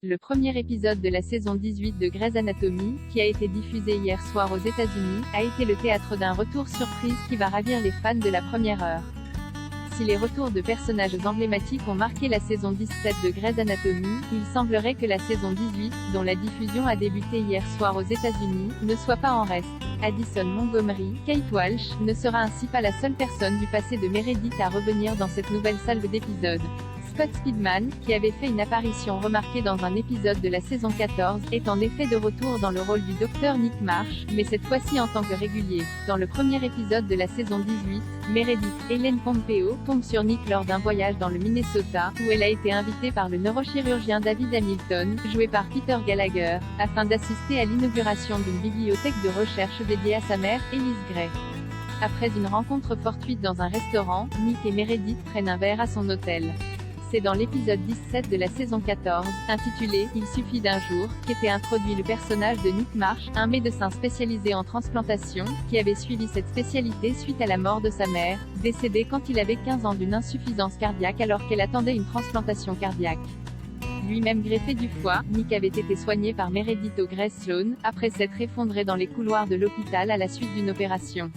Le premier épisode de la saison 18 de Grey's Anatomy, qui a été diffusé hier soir aux États-Unis, a été le théâtre d'un retour surprise qui va ravir les fans de la première heure. Si les retours de personnages emblématiques ont marqué la saison 17 de Grey's Anatomy, il semblerait que la saison 18, dont la diffusion a débuté hier soir aux États-Unis, ne soit pas en reste. Addison Montgomery, Kate Walsh, ne sera ainsi pas la seule personne du passé de Meredith à revenir dans cette nouvelle salve d'épisodes. Scott Speedman, qui avait fait une apparition remarquée dans un épisode de la saison 14, est en effet de retour dans le rôle du docteur Nick Marsh, mais cette fois-ci en tant que régulier. Dans le premier épisode de la saison 18, Meredith, Ellen Pompeo, tombe sur Nick lors d'un voyage dans le Minnesota, où elle a été invitée par le neurochirurgien David Hamilton, joué par Peter Gallagher, afin d'assister à l'inauguration d'une bibliothèque de recherche dédiée à sa mère, Elise Gray. Après une rencontre fortuite dans un restaurant, Nick et Meredith prennent un verre à son hôtel. C'est dans l'épisode 17 de la saison 14, intitulé « Il suffit d'un jour », qu'était introduit le personnage de Nick Marsh, un médecin spécialisé en transplantation, qui avait suivi cette spécialité suite à la mort de sa mère, décédée quand il avait 15 ans d'une insuffisance cardiaque alors qu'elle attendait une transplantation cardiaque. Lui-même greffé du foie, Nick avait été soigné par Meredith au Grey Sloan, après s'être effondré dans les couloirs de l'hôpital à la suite d'une opération.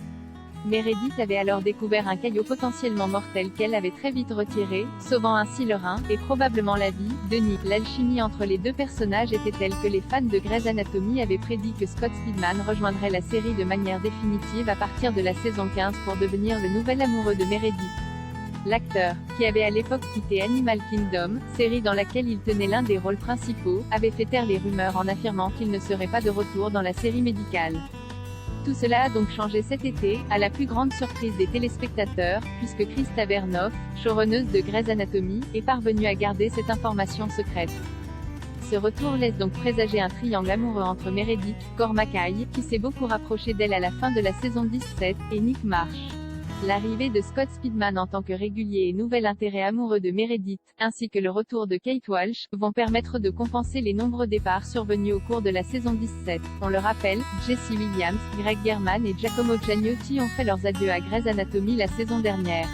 Meredith avait alors découvert un caillot potentiellement mortel qu'elle avait très vite retiré, sauvant ainsi le rein, et probablement la vie, de Nick. L'alchimie entre les deux personnages était telle que les fans de Grey's Anatomy avaient prédit que Scott Speedman rejoindrait la série de manière définitive à partir de la saison 15 pour devenir le nouvel amoureux de Meredith. L'acteur, qui avait à l'époque quitté Animal Kingdom, série dans laquelle il tenait l'un des rôles principaux, avait fait taire les rumeurs en affirmant qu'il ne serait pas de retour dans la série médicale. Tout cela a donc changé cet été, à la plus grande surprise des téléspectateurs, puisque Krista Vernoff, showrunneuse de Grey's Anatomy, est parvenue à garder cette information secrète. Ce retour laisse donc présager un triangle amoureux entre Meredith, Cor Mackay, qui s'est beaucoup rapproché d'elle à la fin de la saison 17, et Nick Marsh. L'arrivée de Scott Speedman en tant que régulier et nouvel intérêt amoureux de Meredith, ainsi que le retour de Kate Walsh, vont permettre de compenser les nombreux départs survenus au cours de la saison 17. On le rappelle, Jesse Williams, Greg Germann et Giacomo Giannotti ont fait leurs adieux à Grey's Anatomy la saison dernière.